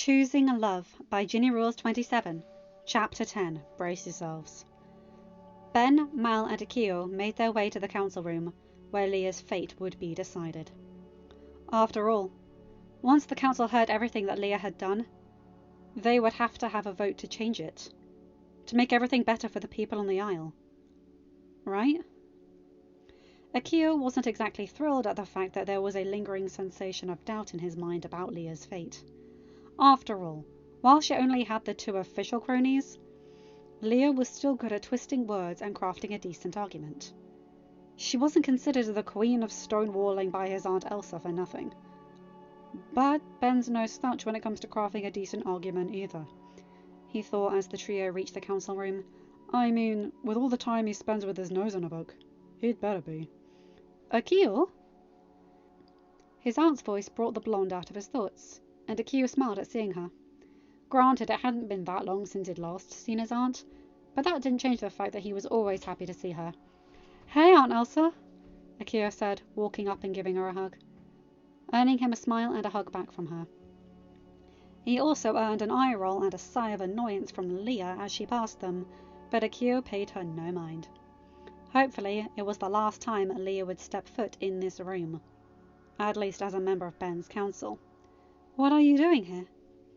Choosing Love by ginnyrules27, Chapter 10. Brace yourselves. Ben, Mal and Akio made their way to the council room, where Leah's fate would be decided. After all, once the council heard everything that Leah had done, they would have to have a vote to change it, to make everything better for the people on the Isle. Right? Akio wasn't exactly thrilled at the fact that there was a lingering sensation of doubt in his mind about Leah's fate. After all, while she only had the two official cronies, Leah was still good at twisting words and crafting a decent argument. She wasn't considered the queen of stonewalling by his Aunt Elsa for nothing. But Ben's no slouch when it comes to crafting a decent argument either, he thought as the trio reached the council room. I mean, with all the time he spends with his nose in a book, he'd better be. Akio? His aunt's voice brought the blonde out of his thoughts, and Akio smiled at seeing her. Granted, it hadn't been that long since he'd last seen his aunt, but that didn't change the fact that he was always happy to see her. Hey, Aunt Elsa, Akio said, walking up and giving her a hug, earning him a smile and a hug back from her. He also earned an eye roll and a sigh of annoyance from Leah as she passed them, but Akio paid her no mind. Hopefully, it was the last time Leah would step foot in this room, at least as a member of Ben's council. What are you doing here?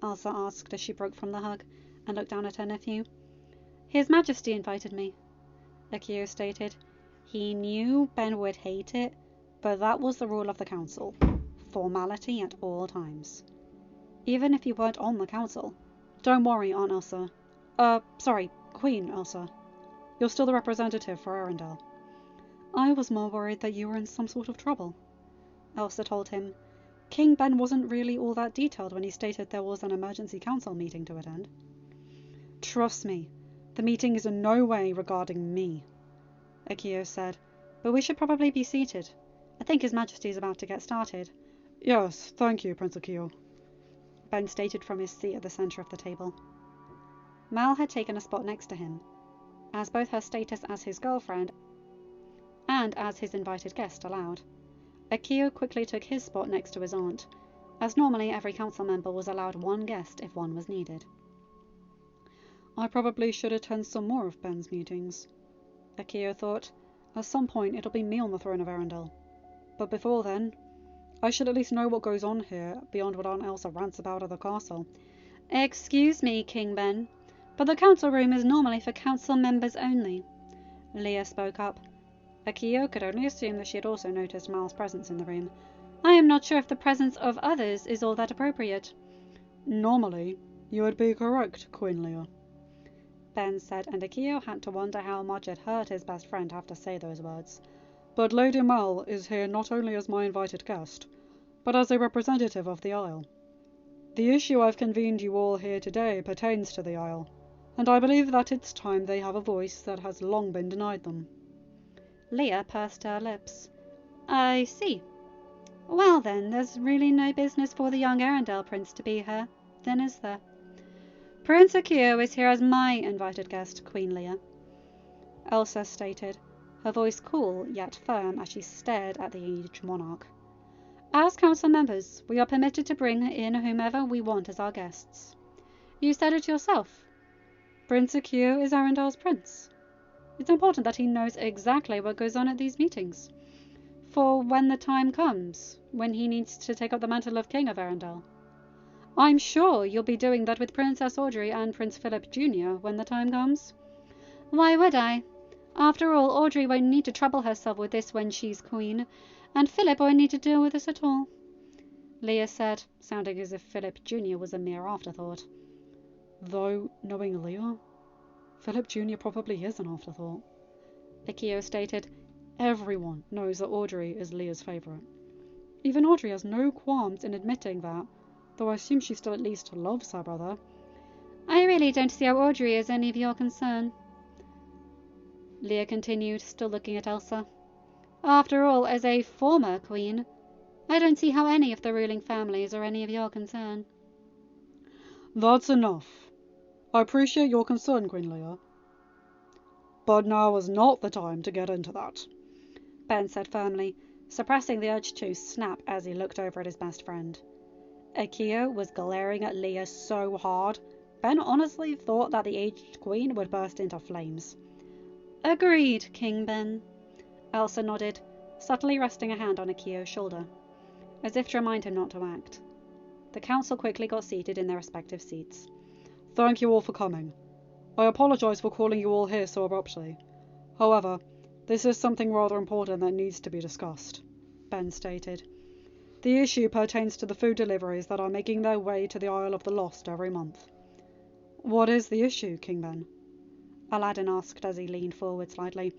Elsa asked as she broke from the hug and looked down at her nephew. His Majesty invited me, Akio stated. He knew Ben would hate it, but that was the rule of the council. Formality at all times. Even if you weren't on the council. Don't worry, Aunt Elsa. Sorry, Queen Elsa. You're still the representative for Arendelle. I was more worried that you were in some sort of trouble, Elsa told him. King Ben wasn't really all that detailed when he stated there was an emergency council meeting to attend. Trust me, the meeting is in no way regarding me, Akio said, but we should probably be seated. I think His Majesty is about to get started. Yes, thank you, Prince Akio, Ben stated from his seat at the centre of the table. Mal had taken a spot next to him, as both her status as his girlfriend and as his invited guest allowed. Akio quickly took his spot next to his aunt, as normally every council member was allowed one guest if one was needed. I probably should attend some more of Ben's meetings, Akio thought. At some point it'll be me on the throne of Arendelle. But before then, I should at least know what goes on here beyond what Aunt Elsa rants about at the castle. Excuse me, King Ben, but the council room is normally for council members only, Leah spoke up. Akio could only assume that she had also noticed Mal's presence in the room. I am not sure if the presence of others is all that appropriate. Normally, you would be correct, Queen Leah, Ben said, and Akio had to wonder how much it hurt his best friend to have to say those words. But Lady Mal is here not only as my invited guest, but as a representative of the Isle. The issue I've convened you all here today pertains to the Isle, and I believe that it's time they have a voice that has long been denied them. Leah pursed her lips. I see. Well then, there's really no business for the young Arendelle prince to be here, then is there? Prince Akio is here as my invited guest, Queen Leah, Elsa stated, her voice cool yet firm as she stared at the aged monarch. As council members, we are permitted to bring in whomever we want as our guests. You said it yourself. Prince Akio is Arendelle's prince. It's important that he knows exactly what goes on at these meetings, for when the time comes, when he needs to take up the mantle of King of Arendelle. I'm sure you'll be doing that with Princess Audrey and Prince Philip Jr. when the time comes. Why would I? After all, Audrey won't need to trouble herself with this when she's queen, and Philip won't need to deal with this at all, Leah said, sounding as if Philip Jr. was a mere afterthought. Though, knowing Leah, Philip Jr. probably is an afterthought, Akio stated. Everyone knows that Audrey is Leah's favourite. Even Audrey has no qualms in admitting that, though I assume she still at least loves her brother. I really don't see how Audrey is any of your concern, Leah continued, still looking at Elsa. After all, as a former queen, I don't see how any of the ruling families are any of your concern. That's enough. I appreciate your concern, Queen Leah. But now is not the time to get into that, Ben said firmly, suppressing the urge to snap as he looked over at his best friend. Akio was glaring at Leah so hard, Ben honestly thought that the aged queen would burst into flames. Agreed, King Ben. Elsa nodded, subtly resting a hand on Akio's shoulder, as if to remind him not to act. The council quickly got seated in their respective seats. Thank you all for coming. I apologize for calling you all here so abruptly. However, this is something rather important that needs to be discussed, Ben stated. The issue pertains to the food deliveries that are making their way to the Isle of the Lost every month. What is the issue, King Ben? Aladdin asked as he leaned forward slightly.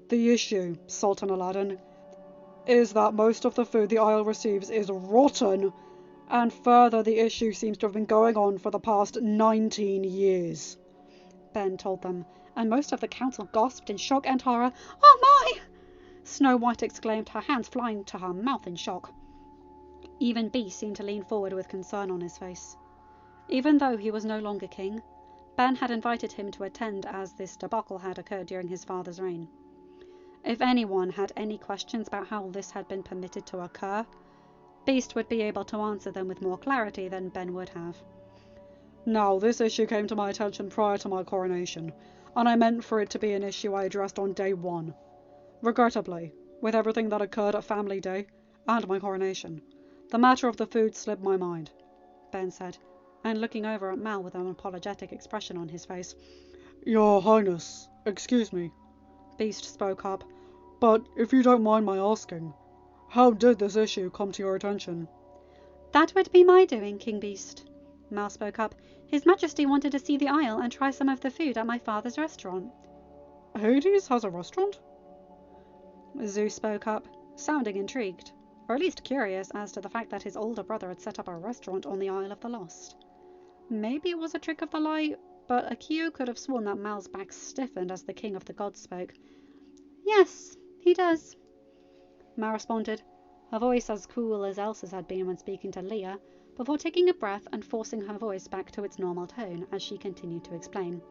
The issue, Sultan Aladdin, is that most of the food the Isle receives is rotten, and further the issue seems to have been going on for the past 19 years, Ben told them, and most of the council gasped in shock and horror. Oh my! Snow White exclaimed, her hands flying to her mouth in shock. Even Beast seemed to lean forward with concern on his face. Even though he was no longer king, Ben had invited him to attend as this debacle had occurred during his father's reign. If anyone had any questions about how this had been permitted to occur, Beast would be able to answer them with more clarity than Ben would have. Now, this issue came to my attention prior to my coronation, and I meant for it to be an issue I addressed on day one. Regrettably, with everything that occurred at Family Day and my coronation, the matter of the food slipped my mind, Ben said, and looking over at Mal with an apologetic expression on his face. Your Highness, excuse me, Beast spoke up, but if you don't mind my asking, how did this issue come to your attention? That would be my doing, King Beast, Mal spoke up. His Majesty wanted to see the Isle and try some of the food at my father's restaurant. Hades has a restaurant? Zeus spoke up, sounding intrigued, or at least curious as to the fact that his older brother had set up a restaurant on the Isle of the Lost. Maybe it was a trick of the light, but Akio could have sworn that Mal's back stiffened as the king of the gods spoke. Yes, he does, Mal responded, her voice as cool as Elsa's had been when speaking to Leah, before taking a breath and forcing her voice back to its normal tone as she continued to explain.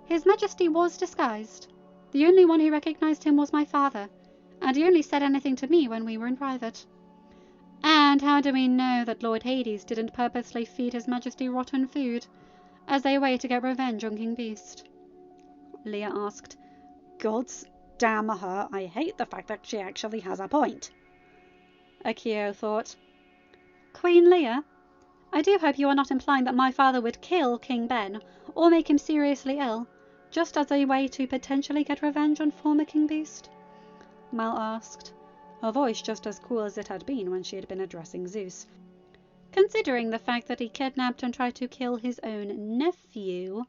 His Majesty was disguised. The only one who recognized him was my father, and he only said anything to me when we were in private. And how do we know that Lord Hades didn't purposely feed His Majesty rotten food as a way to get revenge on King Beast? Leah asked. Gods damn her, I hate the fact that she actually has a point. Akio thought. Queen Leah, I do hope you are not implying that my father would kill King Ben or make him seriously ill, just as a way to potentially get revenge on former King Beast? Mal asked, her voice just as cool as it had been when she had been addressing Zeus. Considering the fact that he kidnapped and tried to kill his own nephew.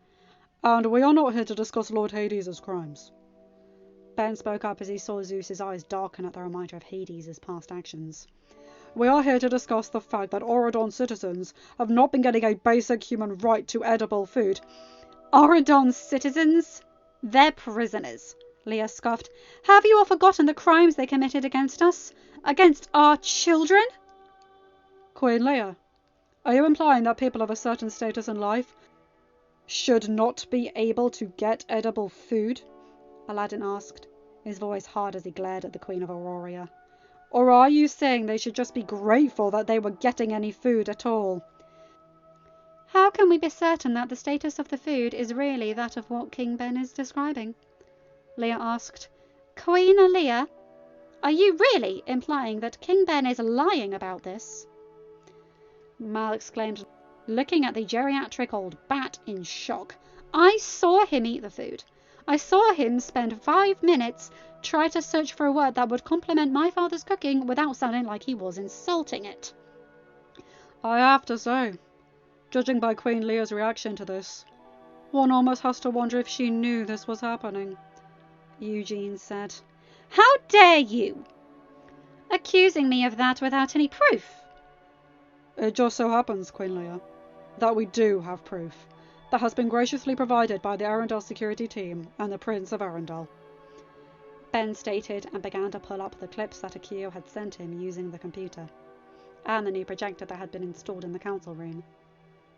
And we are not here to discuss Lord Hades' crimes. Ben spoke up as he saw Zeus's eyes darken at the reminder of Hades' past actions. We are here to discuss the fact that Auradon citizens have not been getting a basic human right to edible food. Auradon citizens? They're prisoners, Leah scoffed. Have you all forgotten the crimes they committed against us? Against our children? Queen Leah, are you implying that people of a certain status in life should not be able to get edible food? Aladdin asked, his voice hard as he glared at the Queen of Auroria. Or are you saying they should just be grateful that they were getting any food at all? How can we be certain that the status of the food is really that of what King Ben is describing? Leah asked. Queen Leah, are you really implying that King Ben is lying about this? Mal exclaimed, looking at the geriatric old bat in shock. I saw him eat the food. I saw him spend 5 minutes try to search for a word that would compliment my father's cooking without sounding like he was insulting it. I have to say, judging by Queen Leah's reaction to this, one almost has to wonder if she knew this was happening, Eugene said. How dare you? Accusing me of that without any proof. It just so happens, Queen Leah, that we do have proof that has been graciously provided by the Arendelle security team and the Prince of Arendelle, Ben stated, and began to pull up the clips that Akio had sent him using the computer, and the new projector that had been installed in the council room.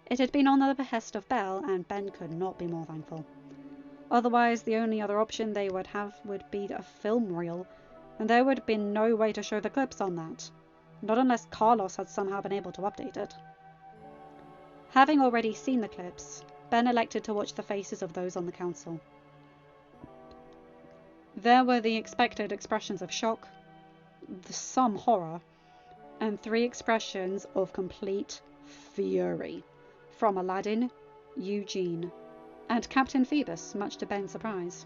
It had been on the behest of Belle, and Ben could not be more thankful. Otherwise, the only other option they would have would be a film reel, and there would have been no way to show the clips on that. not unless Carlos had somehow been able to update it. Having already seen the clips, Ben elected to watch the faces of those on the council. There were the expected expressions of shock, some horror, and 3 expressions of complete fury from Aladdin, Eugene, and Captain Phoebus, much to Ben's surprise.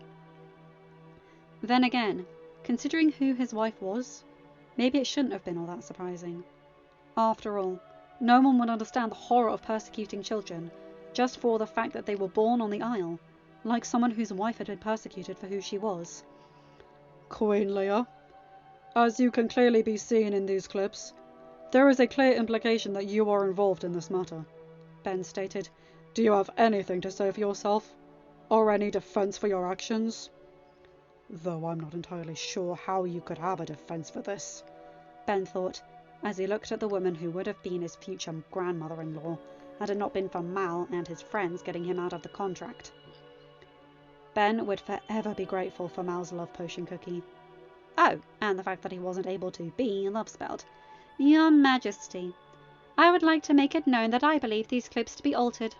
Then again, considering who his wife was, maybe it shouldn't have been all that surprising. After all, no one would understand the horror of persecuting children just for the fact that they were born on the Isle, like someone whose wife had been persecuted for who she was. Queen Leia, as you can clearly be seen in these clips, there is a clear implication that you are involved in this matter, Ben stated. Do you have anything to say for yourself, or any defense for your actions? Though I'm not entirely sure how you could have a defense for this, Ben thought, as he looked at the woman who would have been his future grandmother-in-law had it not been for Mal and his friends getting him out of the contract. Ben would forever be grateful for Mal's love potion cookie. Oh, and the fact that he wasn't able to be love-spelled. Your Majesty, I would like to make it known that I believe these clips to be altered,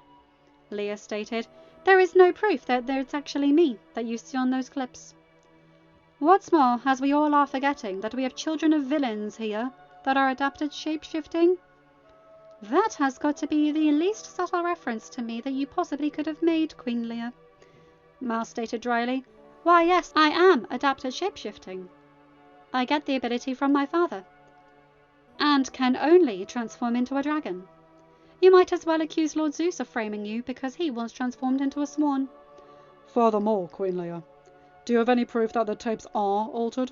Leia stated. There is no proof that it's actually me that you see on those clips. What's more, as we all are forgetting that we have children of villains here that are adapted shape-shifting, that has got to be the least subtle reference to me that you possibly could have made, Queen Leia, Mal stated dryly. Why, yes, I am adapted shape-shifting. I get the ability from my father, and can only transform into a dragon. You might as well accuse Lord Zeus of framing you, because he once transformed into a swan. Furthermore, Queen Leia, do you have any proof that the tapes are altered?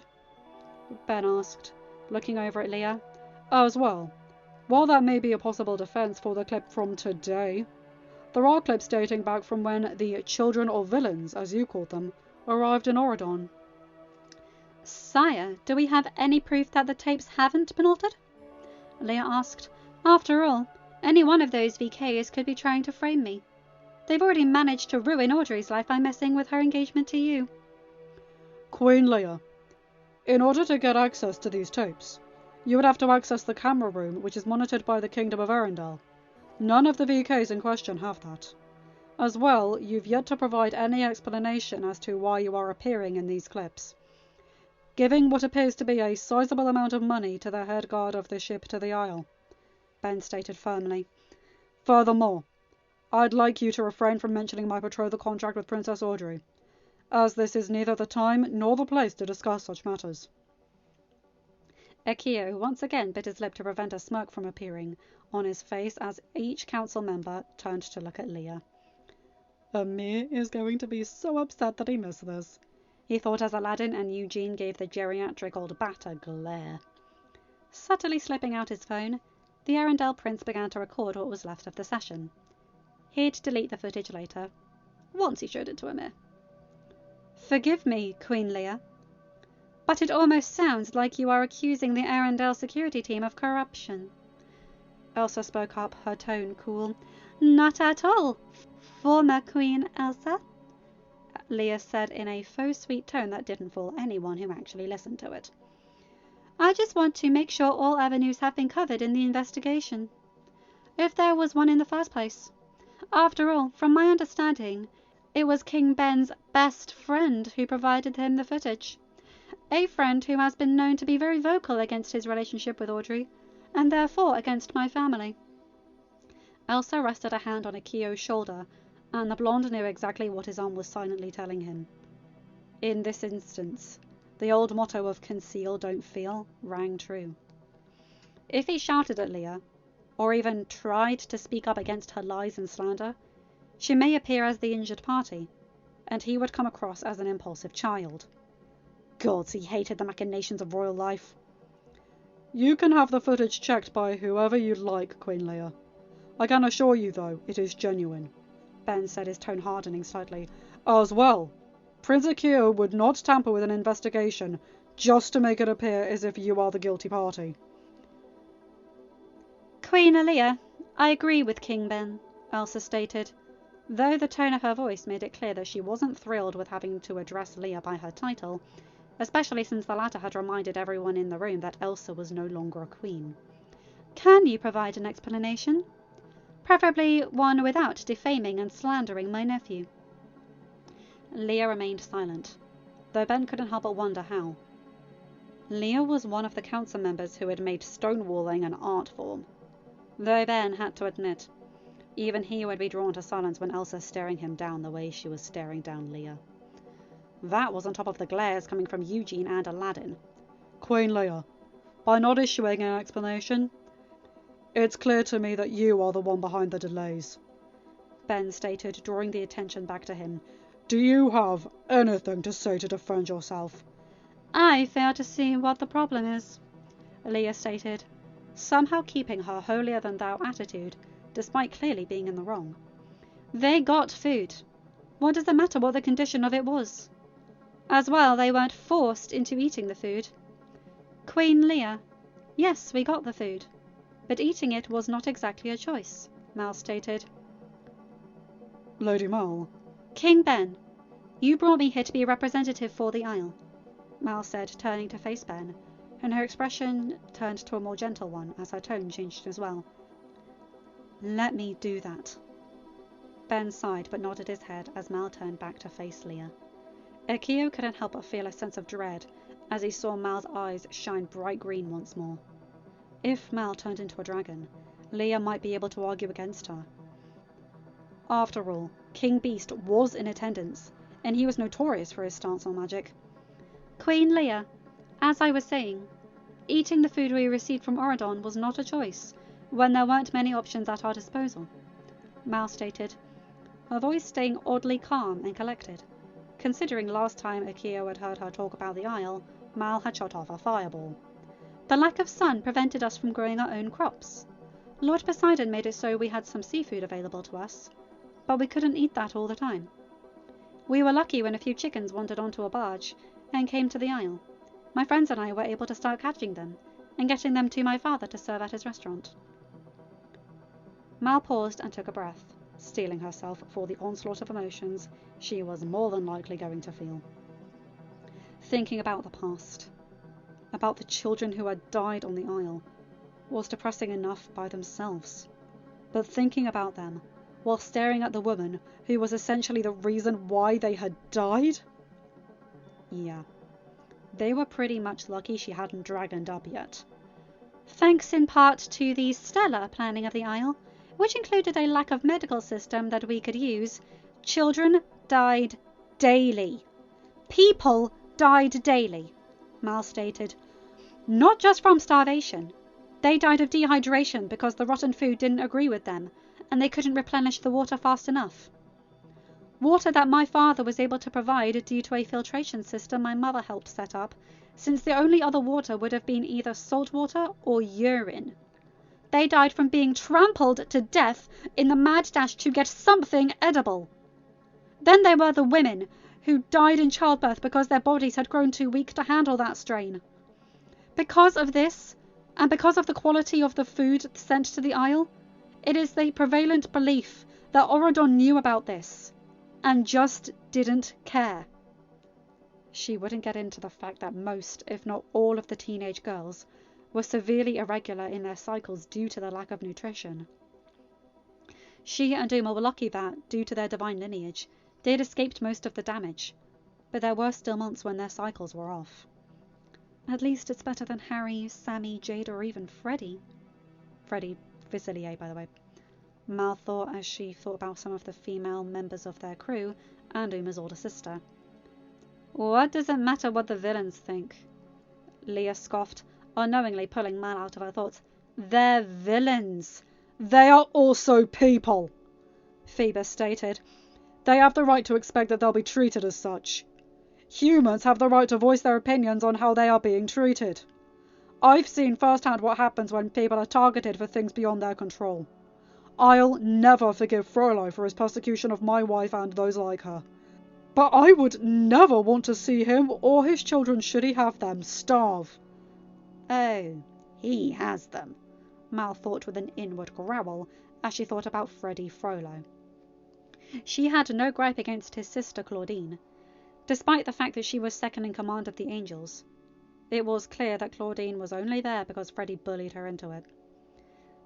Ben asked, looking over at Leia. As well, while that may be a possible defense for the clip from today, there are clips dating back from when the children or villains, as you called them, arrived in Auradon. Sire, do we have any proof that the tapes haven't been altered? Leia asked. After all, any one of those VKs could be trying to frame me. They've already managed to ruin Audrey's life by messing with her engagement to you. Queen Leia, in order to get access to these tapes, you would have to access the camera room, which is monitored by the Kingdom of Arendelle. None of the VKs in question have that. As well, you've yet to provide any explanation as to why you are appearing in these clips, giving what appears to be a sizable amount of money to the head guard of the ship to the Isle, Ben stated firmly. Furthermore, I'd like you to refrain from mentioning my betrothal contract with Princess Audrey, as this is neither the time nor the place to discuss such matters. Akio once again bit his lip to prevent a smirk from appearing on his face as each council member turned to look at Leia. Amir is going to be so upset that he missed this, he thought as Aladdin and Eugene gave the geriatric old bat a glare. Subtly slipping out his phone, the Arendelle prince began to record what was left of the session. He'd delete the footage later, once he showed it to Amir. Forgive me, Queen Leia, but it almost sounds like you are accusing the Arendelle security team of corruption. Elsa spoke up, her tone cool. Not at all, former Queen Elsa, Leia said in a faux sweet tone that didn't fool anyone who actually listened to it. I just want to make sure all avenues have been covered in the investigation, if there was one in the first place. After all, from my understanding, it was King Ben's best friend who provided him the footage. A friend who has been known to be very vocal against his relationship with Audrey, and therefore against my family. Elsa rested a hand on Akio's shoulder, and the blonde knew exactly what his arm was silently telling him. In this instance, the old motto of conceal, don't feel, rang true. If he shouted at Leia, or even tried to speak up against her lies and slander, she may appear as the injured party, and he would come across as an impulsive child. Gods, he hated the machinations of royal life. You can have the footage checked by whoever you'd like, Queen Leia. I can assure you, though, it is genuine, Ben said, his tone hardening slightly. As well, Prince Akio would not tamper with an investigation just to make it appear as if you are the guilty party. Queen Leia, I agree with King Ben, Elsa stated, though the tone of her voice made it clear that she wasn't thrilled with having to address Leia by her title, especially since the latter had reminded everyone in the room that Elsa was no longer a queen. Can you provide an explanation? Preferably one without defaming and slandering my nephew. Leah remained silent, though Ben couldn't help but wonder how. Leah was one of the council members who had made stonewalling an art form, though Ben had to admit, even he would be drawn to silence when Elsa staring him down the way she was staring down Leah. That was on top of the glares coming from Eugene and Aladdin. Queen Leah, by not issuing an explanation, it's clear to me that you are the one behind the delays, Ben stated, drawing the attention back to him. Do you have anything to say to defend yourself? I fail to see what the problem is, Leah stated, somehow keeping her holier-than-thou attitude, despite clearly being in the wrong. They got food. What does it matter what the condition of it was? As well, they weren't forced into eating the food. Queen Leah, yes, we got the food, but eating it was not exactly a choice, Mal stated. Lady Mal. King Ben, you brought me here to be a representative for the Isle, Mal said, turning to face Ben, and her expression turned to a more gentle one as her tone changed as well. Let me do that. Ben sighed but nodded his head as Mal turned back to face Leah. Akio couldn't help but feel a sense of dread as he saw Mal's eyes shine bright green once more. If Mal turned into a dragon, Leah might be able to argue against her. After all, King Beast was in attendance, and he was notorious for his stance on magic. Queen Leah, as I was saying, eating the food we received from Auradon was not a choice, when there weren't many options at our disposal, Mal stated, her voice staying oddly calm and collected. Considering last time Akio had heard her talk about the Isle, Mal had shot off a fireball. The lack of sun prevented us from growing our own crops. Lord Poseidon made it so we had some seafood available to us, but we couldn't eat that all the time. We were lucky when a few chickens wandered onto a barge and came to the Isle. My friends and I were able to start catching them and getting them to my father to serve at his restaurant. Mal paused and took a breath, steeling herself for the onslaught of emotions she was more than likely going to feel. Thinking about the past, about the children who had died on the Isle, was depressing enough by themselves. But thinking about them, while staring at the woman who was essentially the reason why they had died? Yeah, they were pretty much lucky she hadn't dragoned up yet. Thanks in part to the stellar planning of the Isle, which included a lack of medical system that we could use, children died daily. People died daily, Mal stated. Not just from starvation. They died of dehydration because the rotten food didn't agree with them, and they couldn't replenish the water fast enough. Water that my father was able to provide due to a filtration system my mother helped set up, since the only other water would have been either salt water or urine. They died from being trampled to death in the mad dash to get something edible. Then there were the women who died in childbirth because their bodies had grown too weak to handle that strain. Because of this, and because of the quality of the food sent to the Isle, it is the prevalent belief that Auradon knew about this, and just didn't care. She wouldn't get into the fact that most, if not all, of the teenage girls were severely irregular in their cycles due to the lack of nutrition. She and Uma were lucky that, due to their divine lineage, they had escaped most of the damage, but there were still months when their cycles were off. At least it's better than Harry, Sammy, Jade, or even Freddie. Freddie Visilier, by the way. Mal thought as she thought about some of the female members of their crew and Uma's older sister. What does it matter what the villains think? Leah scoffed, unknowingly pulling Mal out of her thoughts. They're villains. They are also people, Phoebus stated. They have the right to expect that they'll be treated as such. Humans have the right to voice their opinions on how they are being treated. I've seen firsthand what happens when people are targeted for things beyond their control. I'll never forgive Frollo for his persecution of my wife and those like her. But I would never want to see him or his children, should he have them, starve. Oh, he has them, Mal thought with an inward growl as she thought about Freddie Frollo. She had no gripe against his sister Claudine. Despite the fact that she was second in command of the Angels, it was clear that Claudine was only there because Freddie bullied her into it.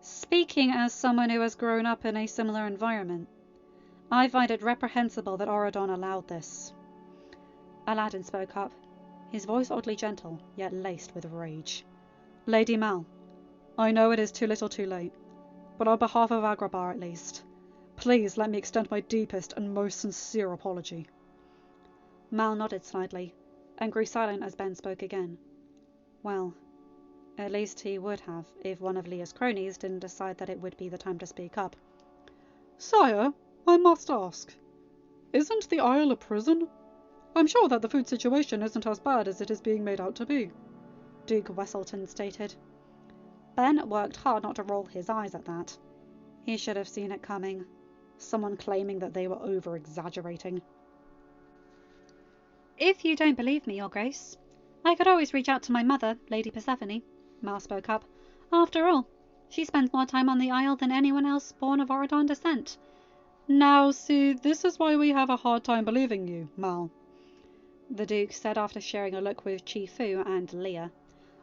Speaking as someone who has grown up in a similar environment, I find it reprehensible that Auradon allowed this. Aladdin spoke up, his voice oddly gentle, yet laced with rage. Lady Mal, I know it is too little too late, but on behalf of Agrabah at least, please let me extend my deepest and most sincere apology. Mal nodded slightly, and grew silent as Ben spoke again. Well, at least he would have if one of Leah's cronies didn't decide that it would be the time to speak up. Sire, I must ask, isn't the Isle a prison? I'm sure that the food situation isn't as bad as it is being made out to be, Duke Wesselton stated. Ben worked hard not to roll his eyes at that. He should have seen it coming. Someone claiming that they were over-exaggerating. If you don't believe me, Your Grace, I could always reach out to my mother, Lady Persephone, Mal spoke up. After all, she spends more time on the Isle than anyone else born of Auradon descent. Now, see, this is why we have a hard time believing you, Mal, the Duke said after sharing a look with Chifu and Leah.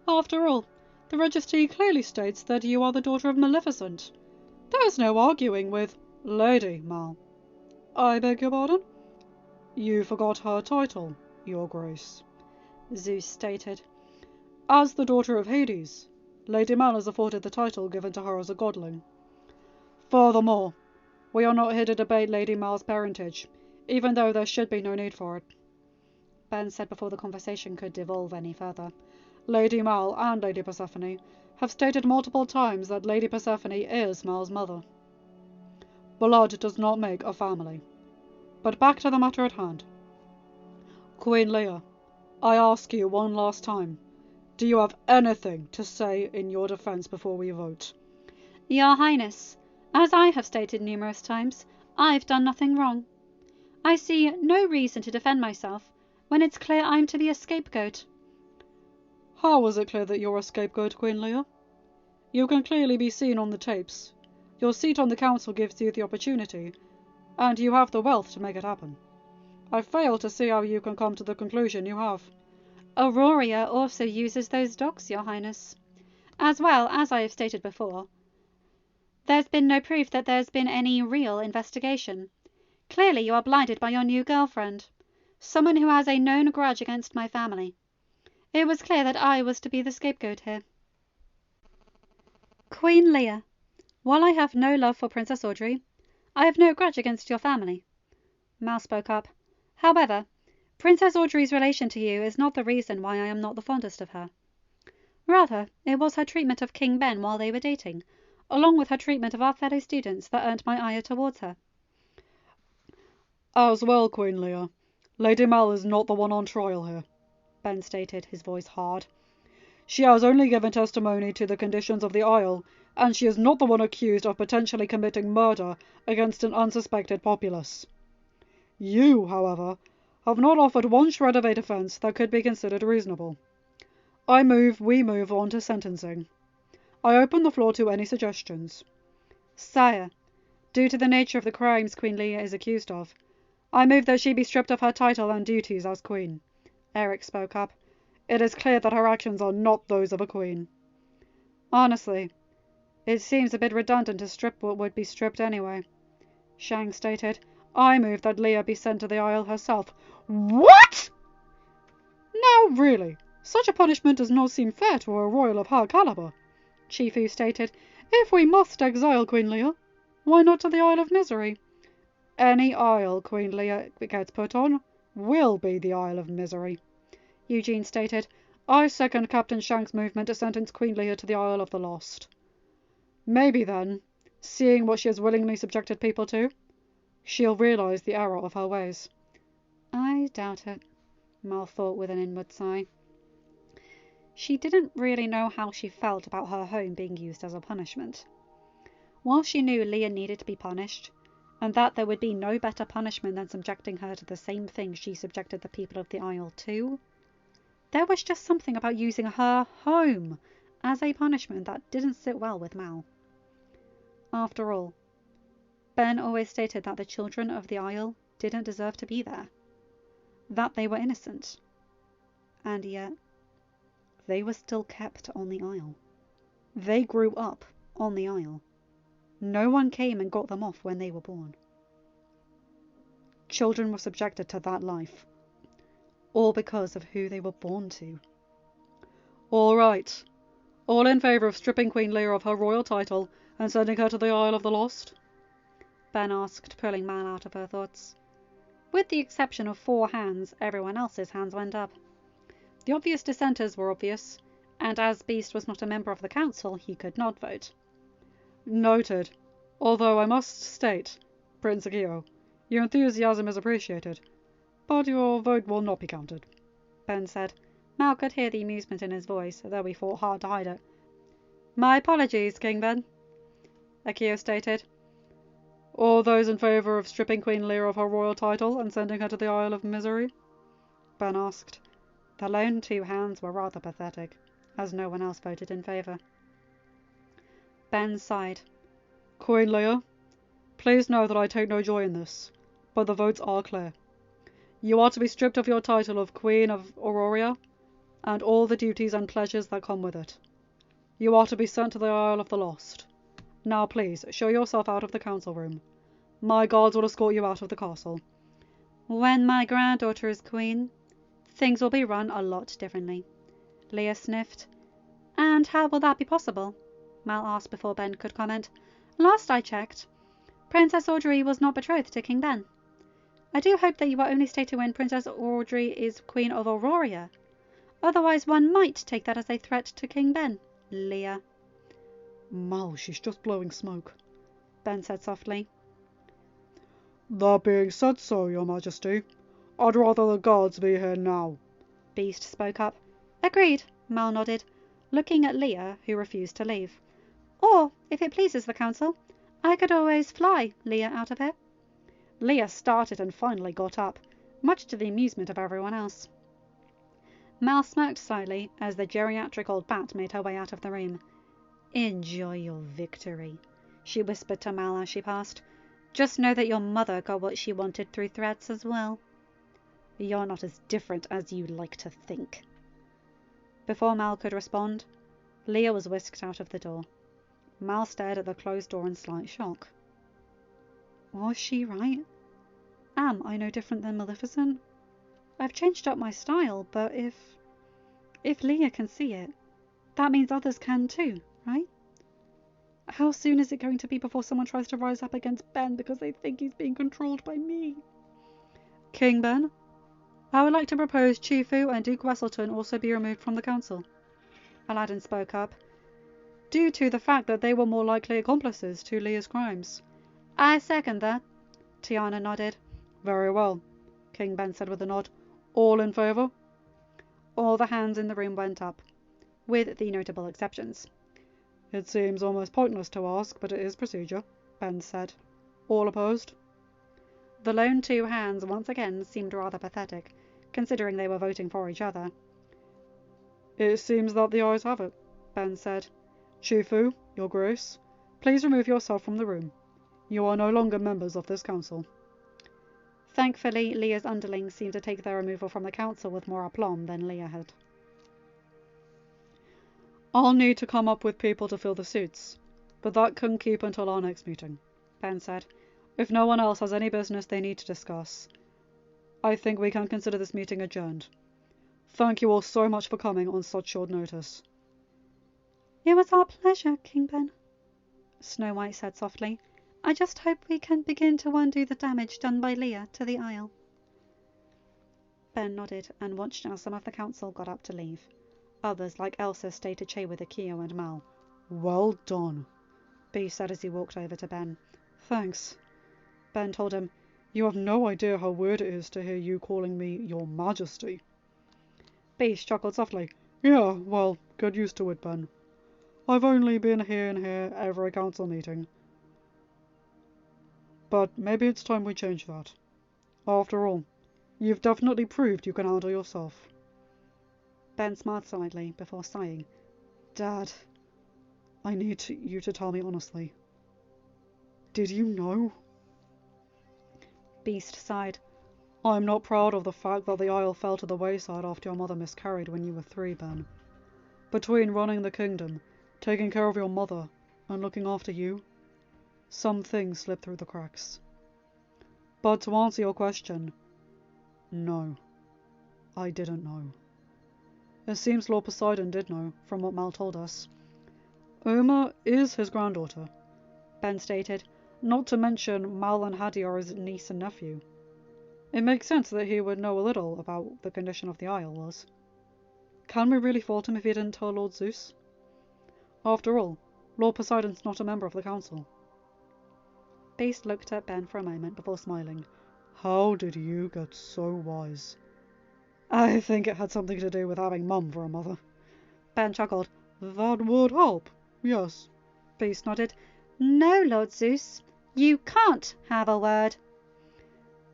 After all, the registry clearly states that you are the daughter of Maleficent. There is no arguing with Lady Mal. I beg your pardon? You forgot her title, Your Grace, Zeus stated. As the daughter of Hades, Lady Mal is afforded the title given to her as a godling. Furthermore, we are not here to debate Lady Mal's parentage, even though there should be no need for it, Ben said before the conversation could devolve any further. Lady Mal and Lady Persephone have stated multiple times that Lady Persephone is Mal's mother. Blood does not make a family. But back to the matter at hand. Queen Leah, I ask you one last time, do you have anything to say in your defence before we vote? Your Highness, as I have stated numerous times, I've done nothing wrong. I see no reason to defend myself when it's clear I'm to be a scapegoat. How is it clear that you're a scapegoat, Queen Leah? You can clearly be seen on the tapes. Your seat on the council gives you the opportunity, and you have the wealth to make it happen. I fail to see how you can come to the conclusion you have. Auroria also uses those dogs, Your Highness. As well, as I have stated before, there's been no proof that there's been any real investigation. Clearly you are blinded by your new girlfriend, someone who has a known grudge against my family. It was clear that I was to be the scapegoat here. Queen Leah, while I have no love for Princess Audrey, I have no grudge against your family. Mal spoke up. However, Princess Audrey's relation to you is not the reason why I am not the fondest of her. Rather, it was her treatment of King Ben while they were dating, along with her treatment of our fellow students, that earned my ire towards her. As well, Queen Leah, Lady Mal is not the one on trial here, Ben stated, his voice hard. She has only given testimony to the conditions of the Isle, and she is not the one accused of potentially committing murder against an unsuspected populace. You, however, have not offered one shred of a defence that could be considered reasonable. We move on to sentencing. I open the floor to any suggestions. Sire, due to the nature of the crimes Queen Leah is accused of, I move that she be stripped of her title and duties as queen. Eric spoke up. It is clear that her actions are not those of a queen. Honestly, it seems a bit redundant to strip what would be stripped anyway. Shang stated. I move that Leah be sent to the Isle herself. What? Now really, such a punishment does not seem fair to a royal of her calibre, Chifu stated. If we must exile Queen Leah, why not to the Isle of Misery? Any isle Queen Leah gets put on will be the Isle of Misery, Eugene stated. I second Captain Shang's movement to sentence Queen Leah to the Isle of the Lost. Maybe then, seeing what she has willingly subjected people to, she'll realise the error of her ways. I doubt it, Mal thought with an inward sigh. She didn't really know how she felt about her home being used as a punishment. While she knew Leah needed to be punished, and that there would be no better punishment than subjecting her to the same thing she subjected the people of the Isle to, there was just something about using her home as a punishment that didn't sit well with Mal. After all, Ben always stated that the children of the Isle didn't deserve to be there. that they were innocent. And yet, they were still kept on the Isle. They grew up on the Isle. No one came and got them off when they were born. Children were subjected to that life, all because of who they were born to. All right. All in favour of stripping Queen Leia of her royal title and sending her to the Isle of the Lost? Ben asked, pulling Mal out of her thoughts. With the exception of 4 hands, everyone else's hands went up. The obvious dissenters were obvious, and as Beast was not a member of the council, he could not vote. Noted. Although I must state, Prince Akio, your enthusiasm is appreciated, but your vote will not be counted, Ben said. Mal could hear the amusement in his voice, though he fought hard to hide it. My apologies, King Ben, Akio stated. All those in favour of stripping Queen Leia of her royal title and sending her to the Isle of Misery? Ben asked. The lone 2 hands were rather pathetic, as no one else voted in favour. Ben sighed. Queen Leia, please know that I take no joy in this, but the votes are clear. You are to be stripped of your title of Queen of Auroria, and all the duties and pleasures that come with it. You are to be sent to the Isle of the Lost. Now please, show yourself out of the council room. My guards will escort you out of the castle. When my granddaughter is queen, things will be run a lot differently, Leia sniffed. And how will that be possible? Mal asked before Ben could comment. Last I checked, Princess Audrey was not betrothed to King Ben. I do hope that you are only stated when Princess Audrey is Queen of Auroria. Otherwise one might take that as a threat to King Ben, Leia. Mal, she's just blowing smoke, Ben said softly. That being said so, Your Majesty, I'd rather the guards be here now, Beast spoke up. Agreed, Mal nodded, looking at Leia, who refused to leave. Or, if it pleases the council, I could always fly Leia out of here. Leia started and finally got up, much to the amusement of everyone else. Mal smirked slightly as the geriatric old bat made her way out of the room. Enjoy your victory, she whispered to Mal as she passed. Just know that your mother got what she wanted through threats as well. You're not as different as you like to think. Before Mal could respond, Leia was whisked out of the door. Mal stared at the closed door in slight shock. Was she right? Am I no different than Maleficent? I've changed up my style, but if Leia can see it, that means others can too, right? How soon is it going to be before someone tries to rise up against Ben because they think he's being controlled by me? King Ben, I would like to propose Chifu and Duke Wesselton also be removed from the council, Aladdin spoke up, due to the fact that they were more likely accomplices to Leia's crimes. I second that, Tiana nodded. Very well, King Ben said with a nod. All in favour? All the hands in the room went up, with the notable exceptions. It seems almost pointless to ask, but it is procedure, Ben said. All opposed? The lone 2 hands once again seemed rather pathetic, considering they were voting for each other. It seems that the ayes have it, Ben said. Chifu, Your Grace, please remove yourself from the room. You are no longer members of this council. Thankfully, Leia's underlings seemed to take their removal from the council with more aplomb than Leia had. I'll need to come up with people to fill the seats, but that can keep until our next meeting, Ben said. If no one else has any business they need to discuss, I think we can consider this meeting adjourned. Thank you all so much for coming on such short notice. It was our pleasure, King Ben, Snow White said softly. I just hope we can begin to undo the damage done by Leia to the Isle. Ben nodded and watched as some of the council got up to leave. Others, like Elsa, stayed to chat with Akio and Mal. Well done, Beast said as he walked over to Ben. Thanks, Ben told him. You have no idea how weird it is to hear you calling me Your Majesty. Beast chuckled softly. Yeah, well, get used to it, Ben. I've only been here and here every council meeting. But maybe it's time we change that. After all, you've definitely proved you can handle yourself. Ben smiled slightly before sighing. Dad, I need you to tell me honestly. Did you know? Beast sighed. I'm not proud of the fact that the Isle fell to the wayside after your mother miscarried when you were 3, Ben. Between running the kingdom, taking care of your mother, and looking after you, some things slipped through the cracks. But to answer your question, no, I didn't know. It seems Lord Poseidon did know, from what Mal told us. Uma is his granddaughter, Ben stated, not to mention Mal and Hadi are his niece and nephew. It makes sense that he would know a little about the condition of the Isle was. Can we really fault him if he didn't tell Lord Zeus? After all, Lord Poseidon's not a member of the council. Beast looked at Ben for a moment before smiling. How did you get so wise? I think it had something to do with having Mum for a mother. Ben chuckled. That would help, yes. Beast nodded. No, Lord Zeus, you can't have a word.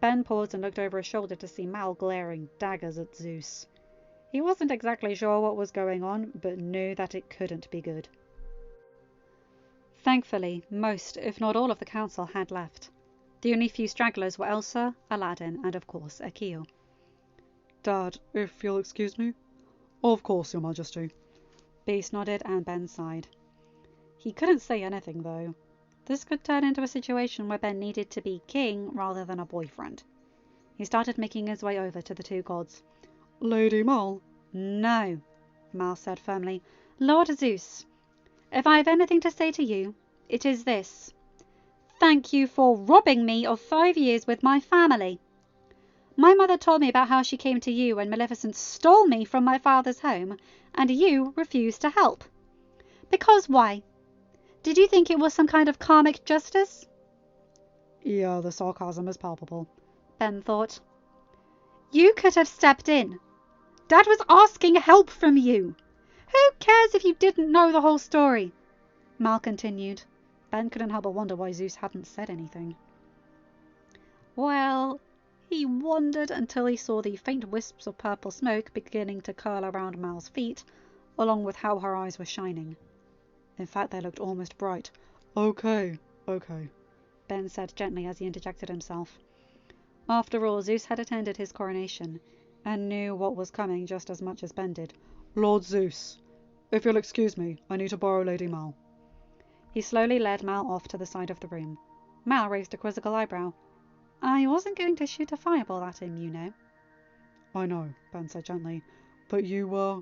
Ben paused and looked over his shoulder to see Mal glaring daggers at Zeus. He wasn't exactly sure what was going on, but knew that it couldn't be good. Thankfully, most, if not all, of the council had left. The only few stragglers were Elsa, Aladdin, and of course Akio. Dad, if you'll excuse me. Of course, Your Majesty. Beast nodded and Ben sighed. He couldn't say anything, though. This could turn into a situation where Ben needed to be king rather than a boyfriend. He started making his way over to the 2 gods. Lady Mal? No, Mal said firmly. Lord Zeus, if I have anything to say to you, it is this. Thank you for robbing me of 5 years with my family. My mother told me about how she came to you when Maleficent stole me from my father's home, and you refused to help. Because why? Did you think it was some kind of karmic justice? Yeah, the sarcasm is palpable, Ben thought. You could have stepped in. Dad was asking help from you. Who cares if you didn't know the whole story? Mal continued. Ben couldn't help but wonder why Zeus hadn't said anything. Well, he wondered until he saw the faint wisps of purple smoke beginning to curl around Mal's feet, along with how her eyes were shining. In fact, they looked almost bright. Okay, Ben said gently as he interjected himself. After all, Zeus had attended his coronation, and knew what was coming just as much as Ben did. Lord Zeus, if you'll excuse me, I need to borrow Lady Mal. He slowly led Mal off to the side of the room. Mal raised a quizzical eyebrow. I wasn't going to shoot a fireball at him, you know. I know, Ben said gently, but you were...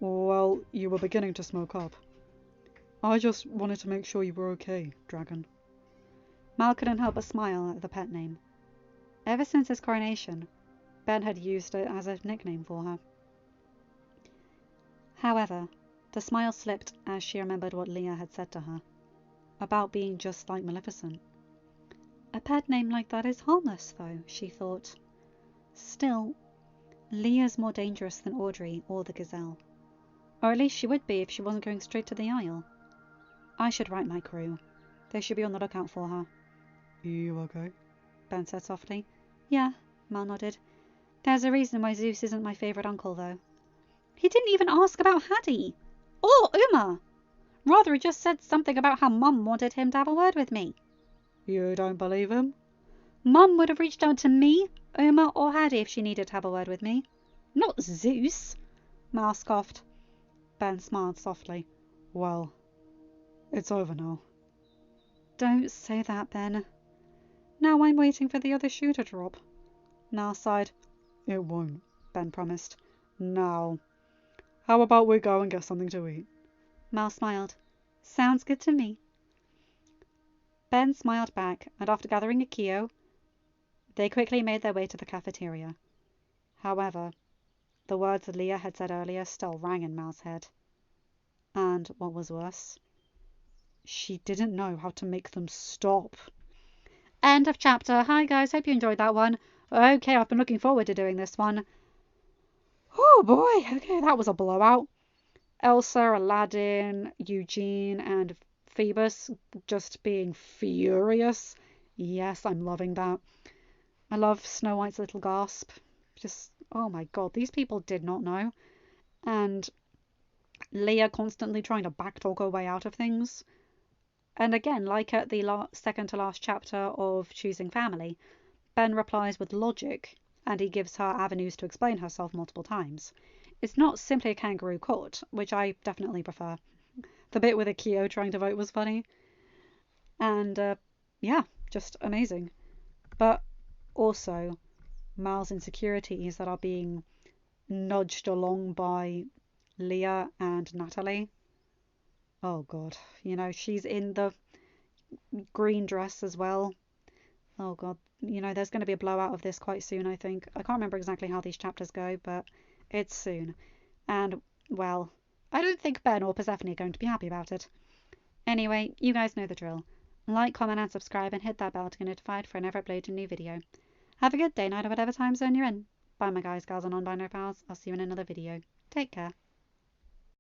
Well, you were beginning to smoke up. I just wanted to make sure you were okay, Dragon. Mal couldn't help but smile at the pet name. Ever since his coronation, Ben had used it as a nickname for her. However, the smile slipped as she remembered what Leah had said to her, about being just like Maleficent. A pet name like that is harmless, though, she thought. Still, Leah's more dangerous than Audrey or the gazelle. Or at least she would be if she wasn't going straight to the Isle. I should write my crew. They should be on the lookout for her. You okay? Ben said softly. Yeah, Mal nodded. There's a reason why Zeus isn't my favourite uncle, though. He didn't even ask about Hadi. Or Uma. Rather, he just said something about how Mum wanted him to have a word with me. You don't believe him? Mum would have reached out to me, Uma, or Hadi if she needed to have a word with me. Not Zeus. Mal scoffed. Ben smiled softly. Well, it's over now. Don't say that, Ben. Now I'm waiting for the other shoe to drop. Mal sighed. It won't, Ben promised. Now, how about we go and get something to eat? Mal smiled. Sounds good to me. Ben smiled back, and after gathering Akio, they quickly made their way to the cafeteria. However, the words that Leah had said earlier still rang in Mal's head. And what was worse, she didn't know how to make them stop. End of chapter. Hi guys, hope you enjoyed that one. Okay, I've been looking forward to doing this one. Oh boy, okay, that was a blowout. Elsa, Aladdin, Eugene, and Phoebus just being furious. Yes, I'm loving that. I love Snow White's little gasp. Just, oh my god, these people did not know. And Leah constantly trying to backtalk her way out of things. And again, like at the second to last chapter of Choosing Family, Ben replies with logic, and he gives her avenues to explain herself multiple times. It's not simply a kangaroo court, which I definitely prefer. The bit with Akio trying to vote was funny. And, yeah, just amazing. But also, Mal's insecurities that are being nudged along by Leah and Natalie. Oh god, she's in the green dress as well. Oh god, there's going to be a blowout of this quite soon, I think. I can't remember exactly how these chapters go, but it's soon. And, well, I don't think Ben or Persephone are going to be happy about it. Anyway, you guys know the drill. Like, comment and subscribe and hit that bell to get notified for whenever I upload a new video. Have a good day, night, or whatever time zone you're in. Bye my guys, gals and non-binary pals. I'll see you in another video. Take care.